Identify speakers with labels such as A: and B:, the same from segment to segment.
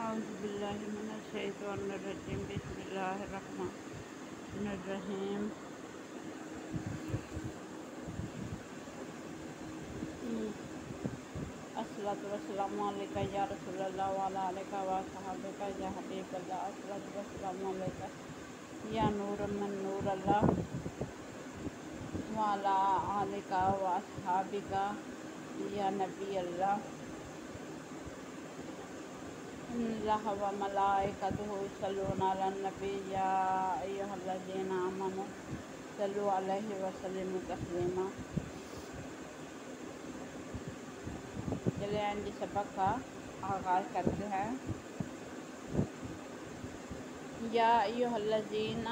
A: اعوذ باللہ من الشیطان الرجیم بسم اللہ الرحمن الرحیم الصلاۃ والسلام علیکہ یا رسول اللہ وعلیٰ آلہ و صحابہ یا حبیب اللہ الصلاۃ والسلام علیکہ یا نور من نور اللہ وعلیٰ آلہ و صحابہ یا نبی اللہ اللہ و ملائکتہ یصلون علی النبی یا ایھا الذین آمنوا صلوا علیہ وسلموا تسلیما۔ چلے آئیں سبق کا آغاز کرتے ہیں۔ یا ایھا الذین،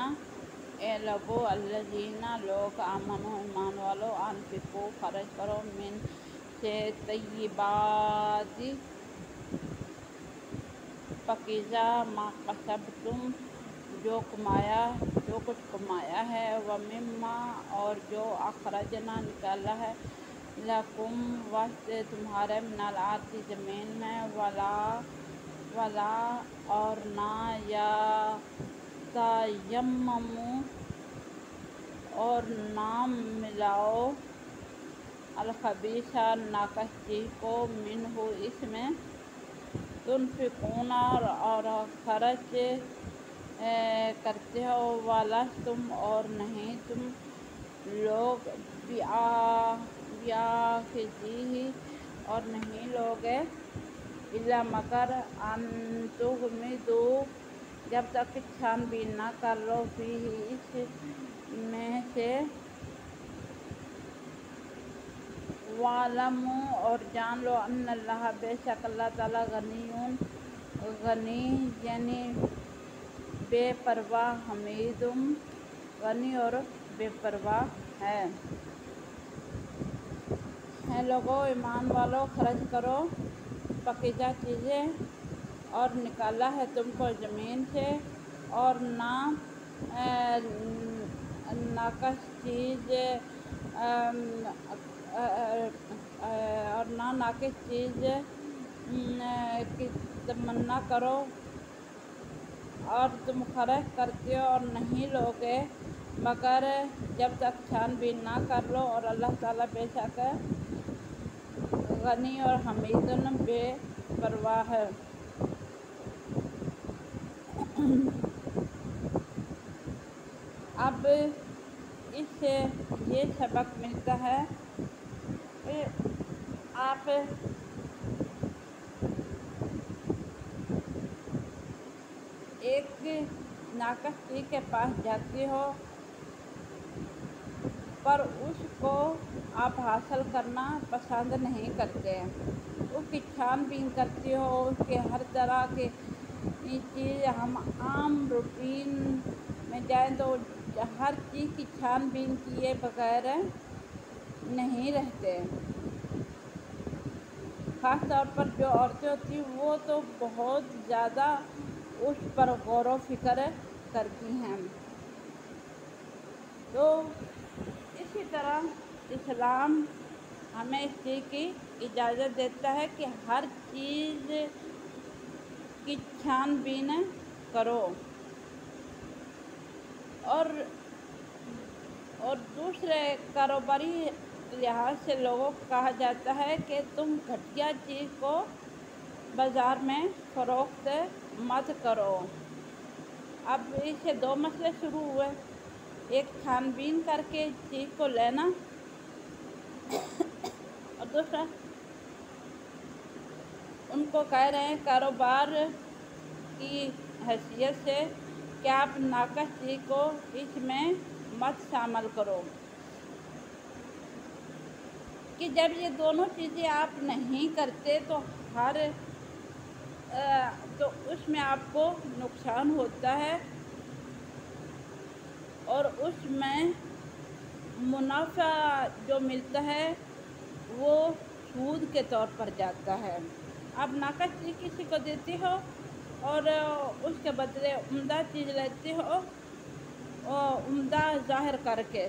A: اے لوگو، الذین لوگ، آمنو ایمان والو، انفقوا خرچ کرو، من سے طیبات پاکیزہ، ما کسبتم جو کچھ کمایا ہے، ومما اور جو اخرجنا نکالا ہے، لکم واسطے تمہارے، من الارض زمین میں، ولا اور نہ، یا تیمموا اور نہ ملاؤ، الخبیث ناقص چیز کو، منہ اس میں، تنفقون اور خرچ کرتے ہو، ولستم اور نہیں تم لوگ، بیاخذیہ اور نہیں لوگ، الا مگر، ان تغمضوا جب تک چھان بین نہ کر لو، فیہ اس میں سے، وَاعْلَمُوا اور جان لو، ان اللہ بے شک اللہ تعالیٰ غنی یعنی بے پرواہ، حمید غنی اور بے پرواہ ہے۔ اے لوگو، ایمان والو، خرچ کرو پاکیزہ چیزیں، اور نکالا ہے تم کو زمین سے، اور نہ ناقص چیز، کی تمنا کرو، اور تم خرچ کرتے ہو اور نہیں لوگے، مگر جب تک چھان بین نہ کر لو، اور اللہ تعالیٰ بے شک غنی اور حمید بے پرواہ ہے۔ اب اس سے یہ سبق ملتا ہے کہ آپ ایک ناقص چیز کے پاس جاتے ہو، پر اس کو آپ حاصل کرنا پسند نہیں کرتے، اس کی چھان بین کرتے ہو، اس کے ہر طرح کی چیز، ہم عام روٹین میں جائیں تو ہر چیز کی چھان بین کیے بغیر نہیں رہتے۔ خاص طور پر جو عورتیں ہوتی ہیں وہ تو بہت زیادہ اس پر غور و فکر کرتی ہیں۔ تو اسی طرح اسلام ہمیں اس چیز کی اجازت دیتا ہے کہ ہر چیز کی چھان بین کرو، اور دوسرے کاروباری لحاظ سے لوگوں کو کہا جاتا ہے کہ تم گھٹیا چیز کو بازار میں فروخت مت کرو۔ اب اس سے دو مسئلے شروع ہوئے، ایک چھان بین کر کے چیز کو لینا، اور دوسرا ان کو کہہ رہے ہیں کاروبار کی حیثیت سے کہ آپ ناقص چیز کو اس میں مت شامل کرو، کہ جب یہ دونوں چیزیں آپ نہیں کرتے تو تو اس میں آپ کو نقصان ہوتا ہے، اور اس میں منافع جو ملتا ہے وہ سود کے طور پر جاتا ہے۔ آپ ناقص چیز کسی کو دیتے ہو اور اس کے بدلے عمدہ چیز لیتے ہو، عمدہ ظاہر کر کے،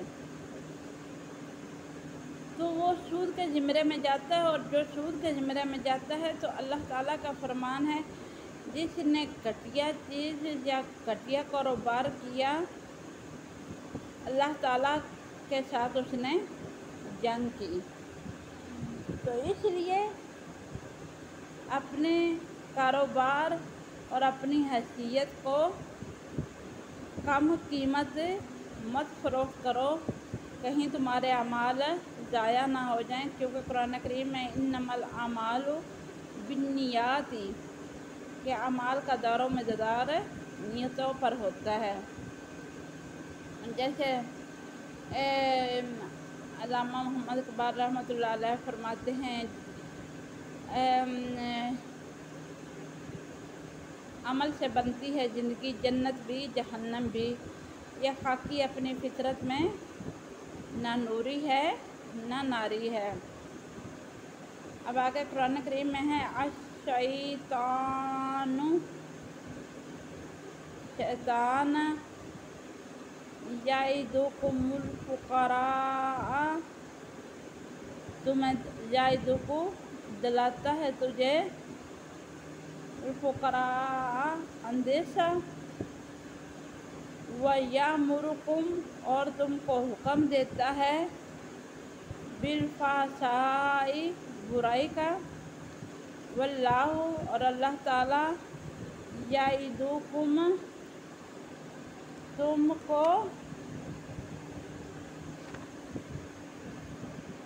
A: تو وہ سود کے زمرے میں جاتا ہے، اور جو سود کے زمرے میں جاتا ہے تو اللہ تعالیٰ کا فرمان ہے جس نے گھٹیا چیز یا گھٹیا کاروبار کیا، اللہ تعالیٰ کے ساتھ اس نے جنگ کی۔ تو اس لیے اپنے کاروبار اور اپنی حیثیت کو کم قیمت مت فروخت کرو، کہیں تمہارے اعمال ضائع نہ ہو جائیں، کیونکہ قرآن کریم میں انما الاعمال بالنیات کہ اعمال کا دار و مدار نیتوں پر ہوتا ہے۔ جیسے علامہ محمد اقبال رحمۃ اللہ علیہ فرماتے ہیں، عمل سے بنتی ہے زندگی، جنت بھی جہنم بھی، یہ خاکی اپنی فطرت میں نہ نوری ہے نہ ناری ہے۔ اب آگے قرآن کریم میں ہے، شیطان یعدکم الفقراء، تمہیں یعدکم دلاتا ہے تجھے، الفقراء اندیشہ، وَیَأْمُرُکم اور تم کو حکم دیتا ہے، بالفحشاء برائی کا، واللہ اور اللہ تعالیٰ، یعدکم تم کو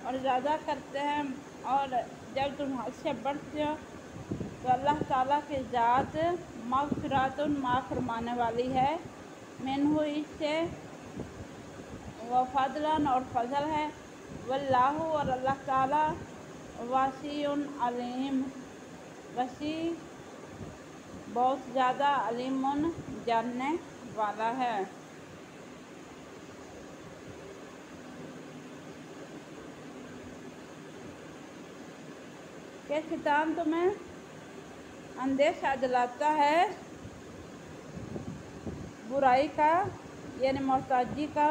A: اور زیادہ کرتے ہیں، اور جب تم حد سے بڑھتے ہو تو اللہ تعالیٰ کی ذات مغفرات معاف فرمانے والی ہے، منہ اس سے، وفضلاً اور فضل ہے، واللہ اور اللہ تعالیٰ، واسع علیم وسیع بہت زیادہ، علیم جاننے والا ہے۔ کہ شیطان تمہیں اندیشہ دلاتا ہے برائی کا، یعنی محتاجی کا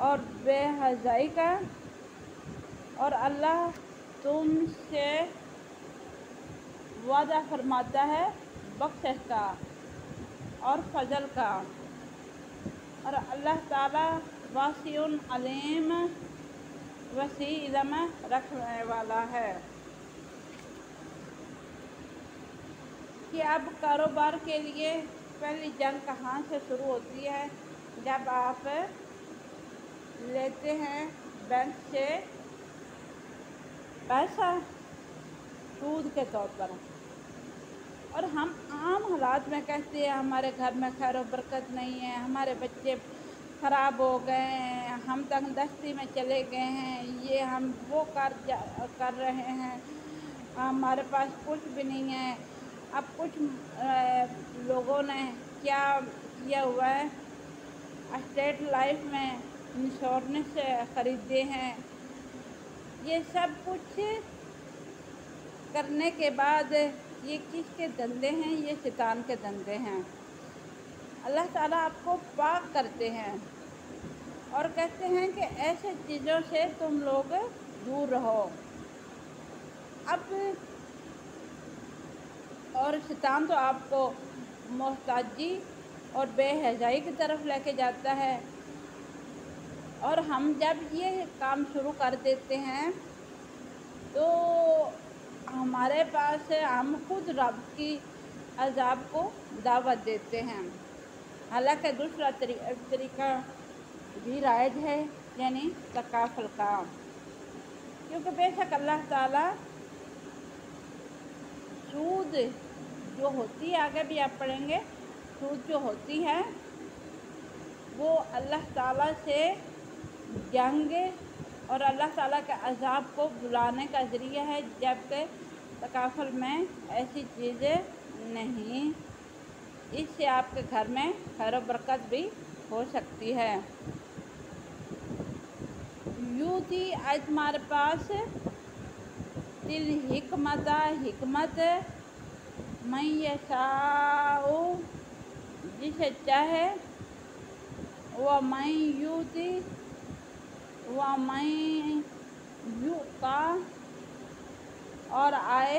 A: اور بے حیائی کا، اور اللہ تم سے وعدہ فرماتا ہے بخشش کا اور فضل کا، اور اللہ تعالیٰ واسع علیم وسیع علم رکھنے والا ہے۔ کہ اب کاروبار کے لیے پہلی جنگ کہاں سے شروع ہوتی ہے؟ جب آپ لیتے ہیں بینک سے پیسہ سود کے طور پر، اور ہم عام حالات میں کہتے ہیں ہمارے گھر میں خیر و برکت نہیں ہے، ہمارے بچے خراب ہو گئے ہیں، ہم تنگ دستی میں چلے گئے ہیں، یہ ہم وہ کر رہے ہیں، ہمارے پاس کچھ بھی نہیں ہے۔ اب کچھ لوگوں نے کیا کیا ہوا ہے، اسٹیٹ لائف میں انشورنس خریدے ہیں، یہ سب کچھ کرنے کے بعد یہ کس کے دھندے ہیں؟ یہ شیطان کے دھندے ہیں۔ اللہ تعالیٰ آپ کو پاک کرتے ہیں اور کہتے ہیں کہ ایسے چیزوں سے تم لوگ دور رہو۔ اب اور شیطان تو آپ کو محتاجی اور بے حیائی کی طرف لے کے جاتا ہے، اور ہم جب یہ کام شروع کر دیتے ہیں تو ہمارے پاس ہم خود رب کی عذاب کو دعوت دیتے ہیں۔ حالانکہ دوسرا طریقہ بھی رائج ہے، یعنی تکافل کا، کیونکہ بے شک اللہ تعالیٰ سود جو ہوتی ہے، آگے بھی آپ پڑھیں گے، سود جو ہوتی ہے وہ اللہ تعالیٰ سے جنگ اور اللہ تعالیٰ کے عذاب کو بلانے کا ذریعہ ہے، جبکہ تکافل میں ایسی چیزیں نہیں، اس سے آپ کے گھر میں خیر و برکت بھی ہو سکتی ہے۔ یوتی آج تمہارے پاس تل حکمت من یشاء جسے چاہے، ومن یؤتی ومن یؤتا اور آئے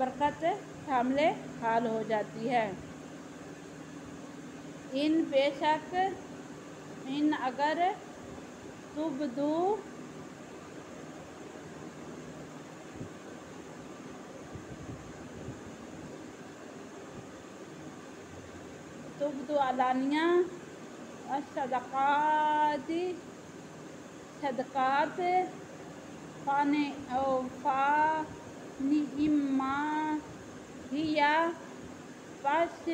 A: برکت شامل حال ہو جاتی ہے۔ ان بے شک ان اگر تبدو علانیہ صدقات فانعما ہی پس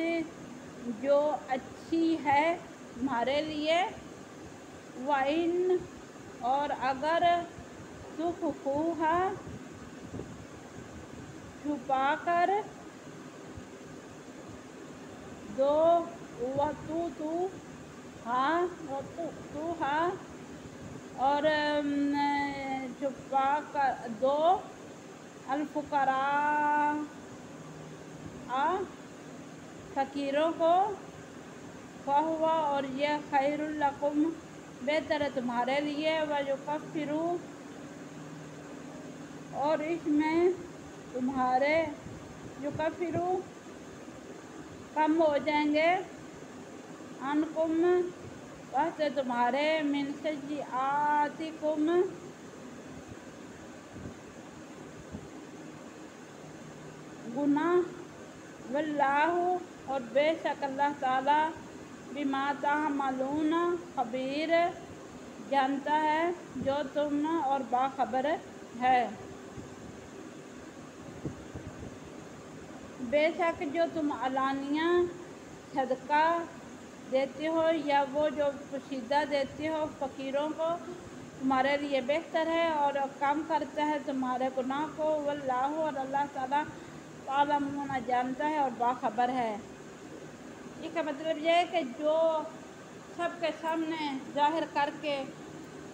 A: جو اچھی ہے تمہارے لیے، وَإِنْ اور اگر تخفوها چھپا کر دو، وَتُؤْتُوها اور چھپا کر دو، الفقراء فقیروں کو، فَهُوَ اور یہ خیر لکم بہتر ہے تمہارے لیے، وَيُكَفِّرُ اور اس میں تمہارے یکفر کم ہو جائیں گے، عنکم بہت تمہارے، من سیئاتکم گناہ، واللہ اور بے شک اللہ تعالی بما تعملون خبیر جانتا ہے جو تم اور باخبر ہے۔ بے شک جو تم علانیہ صدقہ دیتے ہو یا وہ جو پوشیدہ دیتے ہو فقیروں کو، تمہارے لیے بہتر ہے اور کم کرتا ہے تمہارے گناہ کو، واللہ اور اللہ تعالیٰ تعلمون جانتا ہے اور باخبر ہے۔ اس کا مطلب یہ ہے کہ جو سب کے سامنے ظاہر کر کے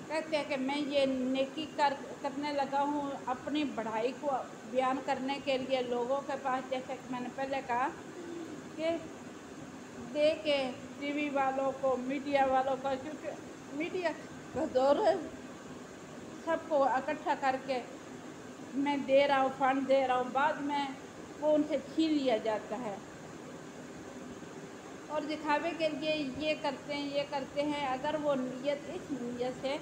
A: کہتے ہیں کہ میں یہ نیکی کرنے لگا ہوں، اپنی بڑائی کو بیان کرنے کے لیے لوگوں کے پاس، جیسے کہ میں نے پہلے کہا کہ دے کے ٹی وی والوں کو، میڈیا والوں کو، کیونکہ میڈیا کا دور ہے، سب کو اکٹھا کر کے میں دے رہا ہوں، فنڈ دے رہا ہوں، بعد میں وہ ان سے چھین لیا جاتا ہے اور دکھاوے کے لیے یہ کرتے ہیں۔ اگر وہ نیت اس نیت سے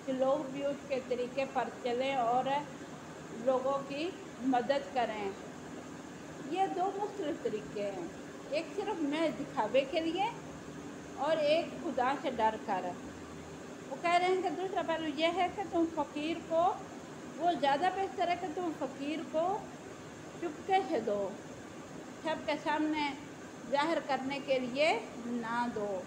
A: کہ لوگ بھی اس کے طریقے پر چلیں اور لوگوں کی مدد کریں، یہ دو مختلف طریقے ہیں، ایک صرف میں دکھاوے کے لیے اور ایک خدا سے ڈر کر۔ وہ کہہ رہے ہیں کہ دوسرا پہلو یہ ہے کہ تم فقیر کو، وہ زیادہ بہتر ہے کہ تم فقیر کو چپکے سے دو، سب کے سامنے ظاہر کرنے کے لیے نہ دو،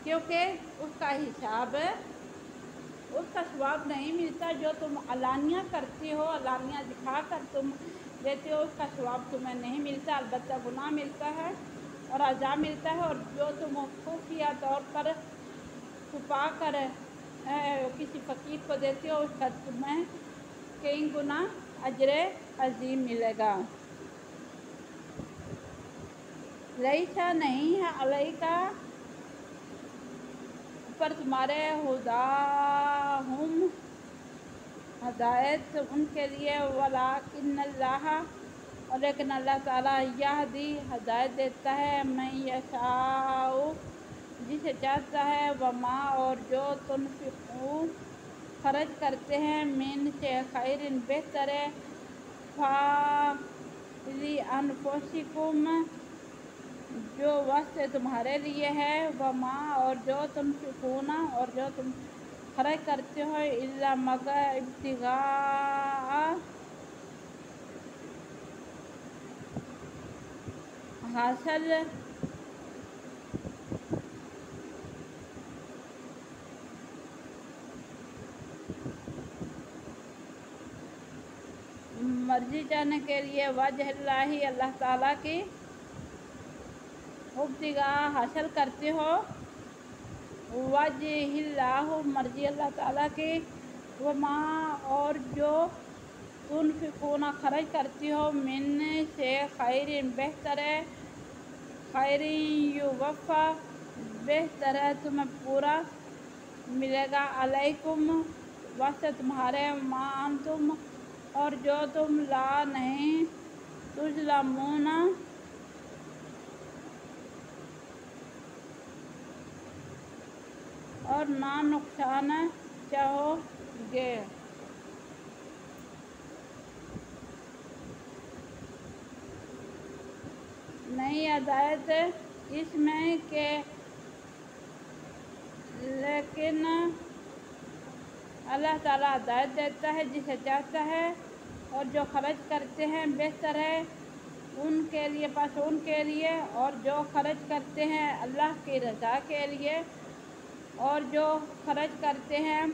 A: کیونکہ اس کا حساب، اس کا ثواب نہیں ملتا جو تم علانیہ کرتی ہو، علانیہ دکھا کر تم دیتے ہو، اس کا ثواب تمہیں نہیں ملتا، البتہ گناہ ملتا ہے اور عذاب ملتا ہے، اور جو تم خفیہ طور پر چھپا کر کسی فقیر کو دیتے ہو، اس کا تمہیں کئی گنا اجر عظیم ملے گا۔ لیسا نہیں ہے علیکا پر تمہارے ہداہم ہدایت ان کے لیے، ولیکن اللہ اور لیکن اللہ تعالیٰ یہدی ہدایت دیتا ہے، من یشاء جسے چاہتا ہے، وما اور جو تنفقوا خرچ کرتے ہیں، من سے خیر بہتر ہے، فَلِأَنفُسِکُم جو واسطے تمہارے لیے ہے، وما اور جو تنفقون اور جو تم خرچ کرتے ہو، الا مگر ابتغاء حاصل مرضی جانے کے لیے، وجہ اللہ اللہ تعالیٰ کی ابتغاء حاصل کرتے ہو، وجہ اللہ مرضی اللہ تعالیٰ کی، وما اور جو تنفقون خرچ کرتی ہو، من سے خیر بہتر ہے، خیر یوفا بہتر ہے تمہیں پورا ملے گا، علیکم واسطے تمہارے، ما انتم اور جو تم لا نہیں تظلمون اور نہ نقصان چاہو گے۔ نئی ہدایت اس میں کہ لیکن اللہ تعالیٰ ہدایت دیتا ہے جسے چاہتا ہے، اور جو خرچ کرتے ہیں بہتر ہے ان کے لیے پس ان کے لیے، اور جو خرچ کرتے ہیں اللہ کی رضا کے لیے، اور جو خرچ کرتے ہیں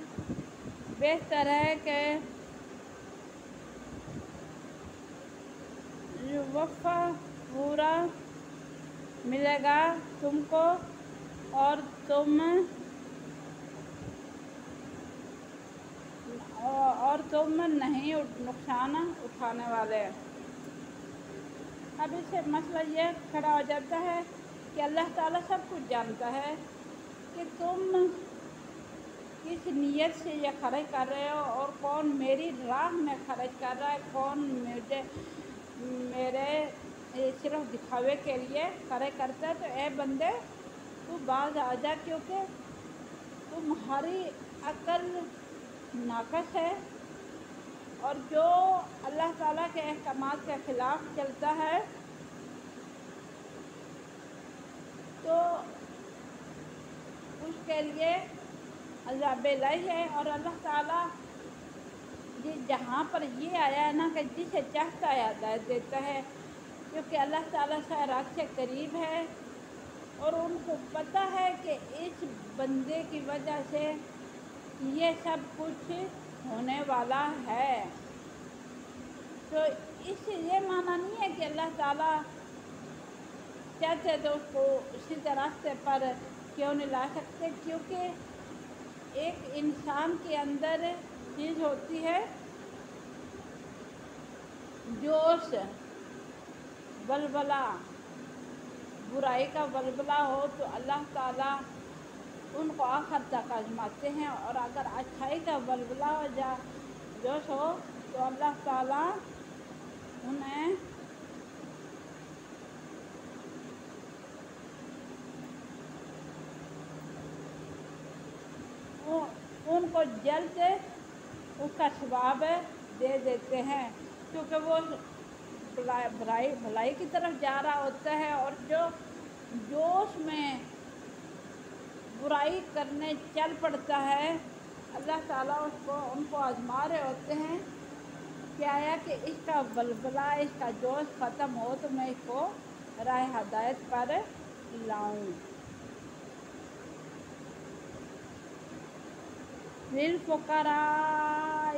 A: بہتر ہے کہ وفا پورا ملے گا تم کو، اور تم نہیں نقصان اٹھانے والے۔ اب اس سے مسئلہ یہ کھڑا ہو جاتا ہے کہ اللہ تعالیٰ سب کچھ جانتا ہے کہ تم کس نیت سے یہ خرچ کر رہے ہو، اور کون میری راہ میں خرچ کر رہا ہے، کون میرے صرف دکھاوے کے لیے خرچ کرتا ہے۔ تو اے بندے تو باز آ جا، کیونکہ تمہاری عقل ناقص ہے، اور جو اللہ تعالیٰ کے احکامات کے خلاف چلتا ہے تو اس کے لیے عذاب الہی ہے۔ اور اللہ تعالیٰ جہاں پر یہ آیا ہے نا کہ جسے چاہتا ہے ہدایت دیتا ہے، کیونکہ اللہ تعالیٰ خیرات سے قریب ہے، اور ان کو پتہ ہے کہ اس بندے کی وجہ سے یہ سب کچھ ہونے والا ہے۔ تو اس سے یہ معنی نہیں ہے کہ اللہ تعالیٰ چاہتے تو اس کو سیدھے راستے پر کیوں نہیں لا سکتے، کیونکہ ایک انسان کے اندر چیز ہوتی ہے جوش، بلبلہ، برائی کا بلبلہ ہو تو اللہ تعالیٰ ان کو آخر تک آزماتے ہیں، اور اگر اچھائی کا بلبلہ ہو جوش ہو تو اللہ تعالیٰ انہیں ان کو جلد اس کا ثواب دے دیتے ہیں، کیونکہ وہ بھلائی کی طرف جا رہا ہوتا ہے، اور جو جوش میں برائی کرنے چل پڑتا ہے اللہ تعالیٰ ان کو آزما رہے ہوتے ہیں کہ آیا کہ اس کا بلبلہ، اس کا جوش ختم ہو تو میں اس کو راہ ہدایت پر لاؤں۔ للفقراء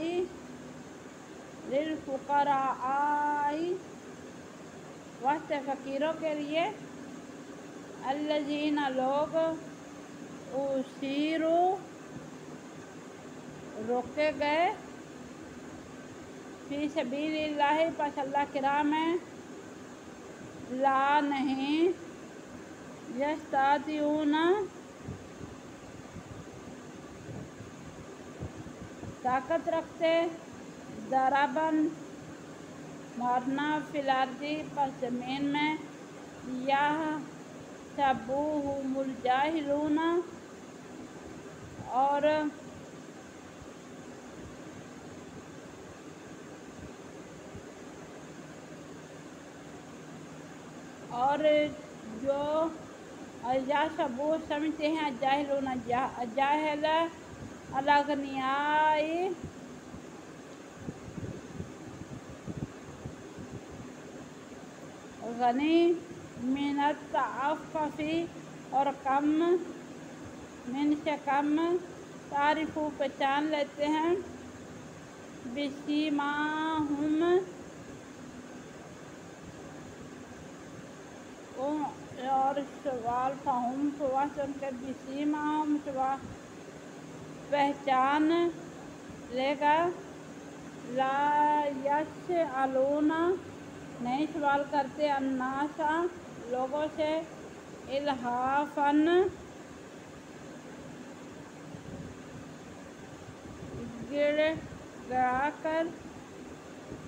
A: واسطے فقیروں کے لیے، الذین لوگ اسیروا روکے گئے، فی سبیل اللہ پس اللہ کی راہ میں، لا نہیں یستطیعون طاقت رکھتے، ضربن مارنا، فی الارض پس زمین میں، یحسبوہم الجاہلون اور جو یحسبو سمجھتے ہیں، جاہلون جاہل، الاغنیاء غنی، من التعفف اور کم، من سے کم، تعریفو پہچان لیتے ہیں، بسیماہم اور سوال فہم سواس ان کے، بسیماہم پہچان لے گا، لا یسألون نہیں سوال کرتے، الناس لوگوں سے، الحافاً گڑ گڑا کر،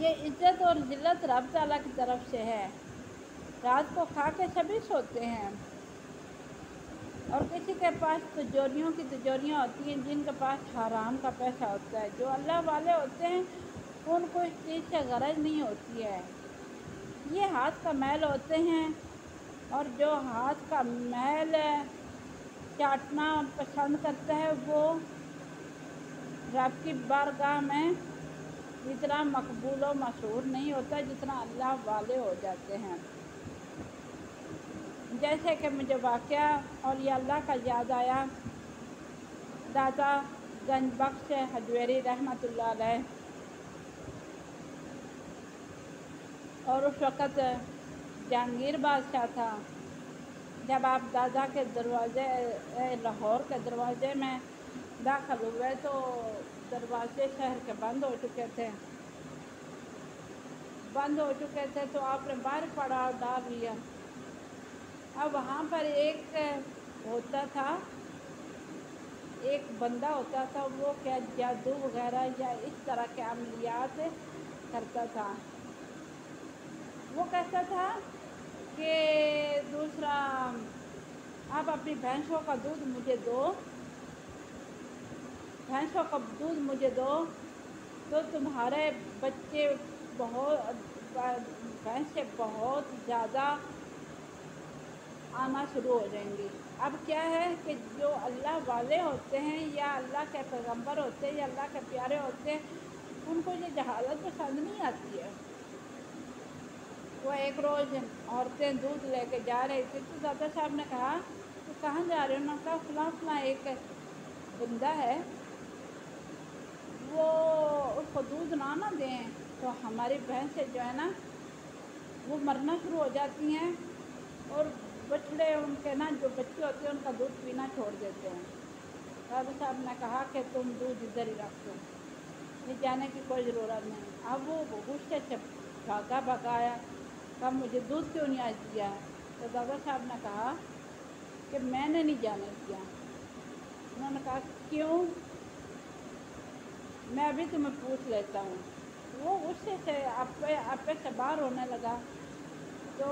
A: یہ عزت اور ذلت رب تعالیٰ کی طرف سے ہے۔ رات کو کھا کے سبھی سوتے ہیں، اور کسی کے پاس تجوریوں کی تجوریاں ہوتی ہیں جن کے پاس حرام کا پیسہ ہوتا ہے۔ جو اللہ والے ہوتے ہیں ان کو اس چیز سے غرض نہیں ہوتی ہے، یہ ہاتھ کا میل ہوتے ہیں، اور جو ہاتھ کا میل چاٹنا پسند کرتا ہے وہ رب کی بارگاہ میں اتنا مقبول و مشہور نہیں ہوتا جتنا اللہ والے ہو جاتے ہیں۔ جیسے کہ مجھے واقعہ اور یہ اللہ کا یاد آیا، دادا گنج بخش حجویری رحمۃ اللہ علیہ، اور اس وقت جہانگیر بادشاہ تھا۔ جب آپ دادا کے دروازے لاہور کے دروازے میں داخل ہوئے تو دروازے شہر کے بند ہو چکے تھے، تو آپ نے باہر پڑاؤ ڈال لیا۔ اب وہاں پر ایک بندہ ہوتا تھا، وہ کیا جادو وغیرہ یا اس طرح کے عملیات کرتا تھا۔ وہ کہتا تھا کہ دوسرا، آپ اپنی بھینسوں کا دودھ مجھے دو تو تمہارے بچے بھینس سے بہت زیادہ آنا شروع ہو جائیں گی۔ اب کیا ہے کہ جو اللہ والے ہوتے ہیں یا اللہ کے پیغمبر ہوتے ہیں یا اللہ کے پیارے ہوتے ہیں، ان کو یہ جہالت پسند نہیں آتی ہے۔ وہ ایک روز عورتیں دودھ لے کے جا رہی تھی تو دادا صاحب نے کہا تو کہاں جا رہے ہیں؟ انہوں نے کہا فلاں ایک بندہ ہے، وہ اس کو دودھ نہ دیں تو ہماری بھینسیں جو ہے نا وہ مرنا شروع ہو جاتی ہیں، اور بچڑے ان کے نا جو بچے ہوتے ہیں ان کا دودھ پینا چھوڑ دیتے ہیں۔ دادا صاحب نے کہا کہ تم دودھ ادھر ہی رکھ دو، یہ جانے کی کوئی ضرورت نہیں۔ اب وہ غصے سے بھگایا، کہا مجھے دودھ کیوں نہیں آج دیا؟ تو دادا صاحب نے کہا کہ میں نے نہیں جانے دیا۔ انہوں نے کہا کیوں؟ میں ابھی تمہیں پوچھ لیتا ہوں۔ وہ غصے سے آپے سے باہر ہونے لگا، تو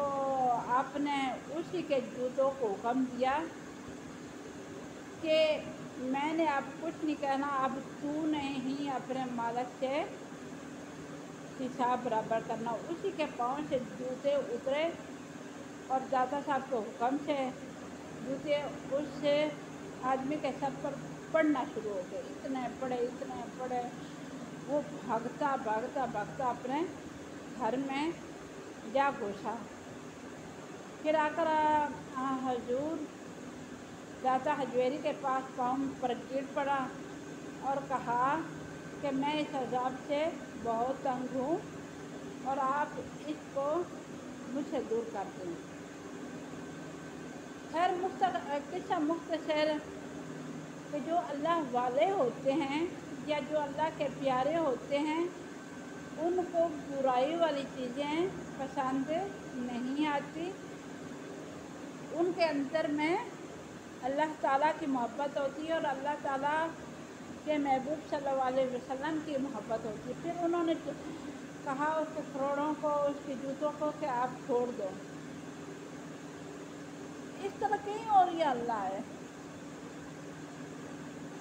A: آپ نے اسی کے جوتوں کو حکم دیا کہ میں نے اب کچھ نہیں کہنا، اب تو نے ہی اپنے مالک سے حساب برابر کرنا۔ اسی کے پاؤں سے جوتے اترے اور دادا صاحب کے حکم سے جوتے اس آدمی کے سر پر پڑنا شروع ہو گئے، اتنے پڑے، وہ بھاگتا اپنے گھر میں جا گھسا۔ پھر آ کر حضور دادا حجویری کے پاس پاؤں پر گر پڑا اور کہا کہ میں اس عذاب سے بہت تنگ ہوں اور آپ اس کو مجھ سے دور کر دیں۔ خیر قصہ مختصر کہ جو اللہ والے ہوتے ہیں یا جو اللہ کے پیارے ہوتے ہیں ان کو برائی والی چیزیں پسند نہیں آتی، ان کے اندر میں اللہ تعالیٰ کی محبت ہوتی ہے اور اللہ تعالیٰ کے محبوب صلی اللہ علیہ وسلم کی محبت ہوتی ہے۔ پھر انہوں نے کہا اس کے کروڑوں کو، اس کے جوتوں کو کہ آپ چھوڑ دو۔ اس طرح کہیں اور یہ اللہ ہے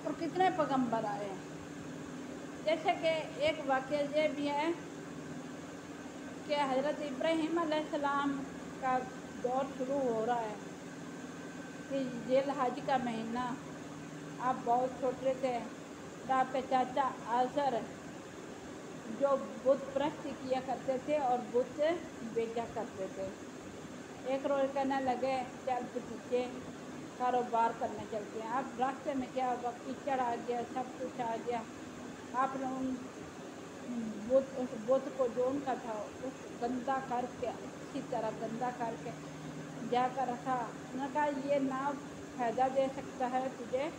A: اور کتنے پیغمبر آئے ہیں۔ جیسے کہ ایک واقعہ یہ بھی ہے کہ حضرت ابراہیم علیہ السلام کا دور شروع ہو رہا ہے کہ ذی الحج کا مہینہ، آپ بہت چھوٹے تھے، آپ کے چاچا آزر جو بت پرستی کیا کرتے تھے اور بت بیچا کرتے تھے، ایک روز کہنے لگے چل بتیجے کاروبار کرنے چلتے ہیں۔ اب راستے میں کیا ہوا، کیچڑ آ گیا، سب کچھ آ گیا۔ آپ نے ان بت کو جو ان کا تھا اس گندا کر کے، اچھی طرح گندا کر کے جا کر رکھا۔ انہوں نے کہا یہ نہ فائدہ دے سکتا ہے تجھے،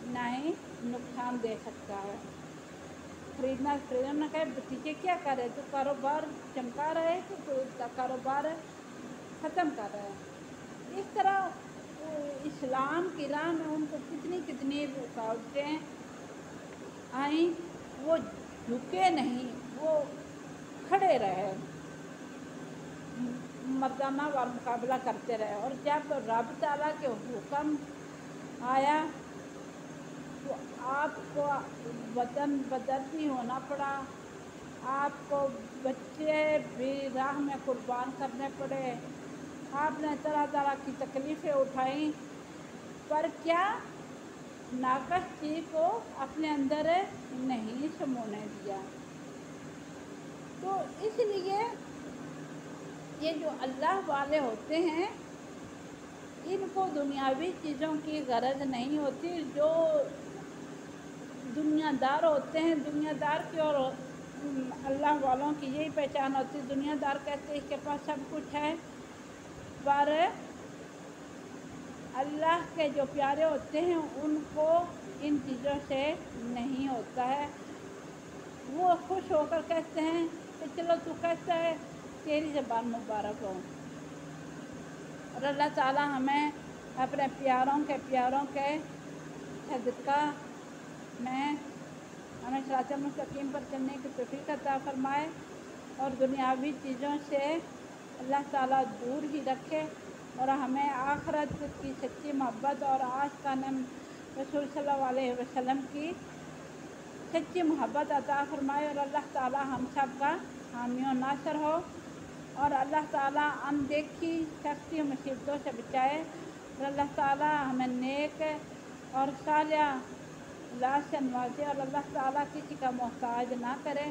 A: نہ ہی نقصان دے سکتا ہے، خریدنا۔ انہوں نے کہا بتیجے کیا کرے، تو کاروبار چمکا رہے کہ تو کاروبار ختم کر رہے ہیں۔ اس طرح اسلام کی راہ میں ان کو کتنی رکاوٹیں آئیں، وہ جھکے نہیں، وہ کھڑے رہے، مردانہ وار مقابلہ کرتے رہے۔ اور جب رب تعالیٰ کے حکم آیا تو آپ کو وطن بدر بھی ہونا پڑا، آپ کو بچے بھی راہ میں قربان کرنے پڑے، آپ نے طرح طرح کی تکلیفیں اٹھائیں، پر کیا ناقص چیز کو اپنے اندر نہیں سمونے دیا۔ تو اس لیے یہ جو اللہ والے ہوتے ہیں ان کو دنیاوی چیزوں کی غرض نہیں ہوتی۔ جو دنیا دار ہوتے ہیں، دنیا دار کی اور اللہ والوں کی یہی پہچان ہوتی ہے۔ دنیا دار کہتے ہیں اس کے پاس سب کچھ ہے، پر اللہ کے جو پیارے ہوتے ہیں ان کو ان چیزوں سے نہیں ہوتا ہے۔ وہ خوش ہو کر کہتے ہیں کہ چلو تو کہتا ہے تیری زبان مبارک ہو۔ اور اللہ تعالیٰ ہمیں اپنے پیاروں کے صدقہ میں ہمیں صراط مستقیم پر چلنے کی توفیق عطا فرمائے اور دنیاوی چیزوں سے اللہ تعالیٰ دور ہی رکھے، اور ہمیں آخرت کی سچی محبت اور عاشقان رسول صلی اللہ علیہ وسلم کی سچی محبت عطا فرمائے، اور اللہ تعالیٰ ہم سب کا حامی و ناصر ہو، اور اللہ تعالیٰ اندیکھی سختی مصیبتوں سے بچائے، اور اللہ تعالیٰ ہمیں نیک اور صالح اولاد سے نوازے، اور اللہ تعالیٰ کسی کا محتاج نہ کرے،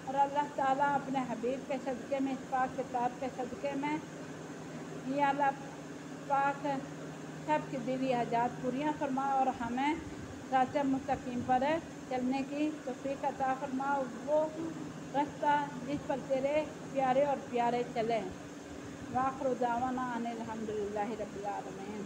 A: اور اللہ تعالیٰ اپنے حبیب کے صدقے میں، اس پاک کتاب کے صدقے میں یا اللہ پاک سب کی دلی حاجات پوریاں فرما، اور ہمیں صراط مستقیم پر چلنے کی توفیق عطا فرما، وہ رستہ جس پر تیرے پیارے اور پیارے چلیں۔ وآخر دعوانا ان الحمدللہ رب العالمین۔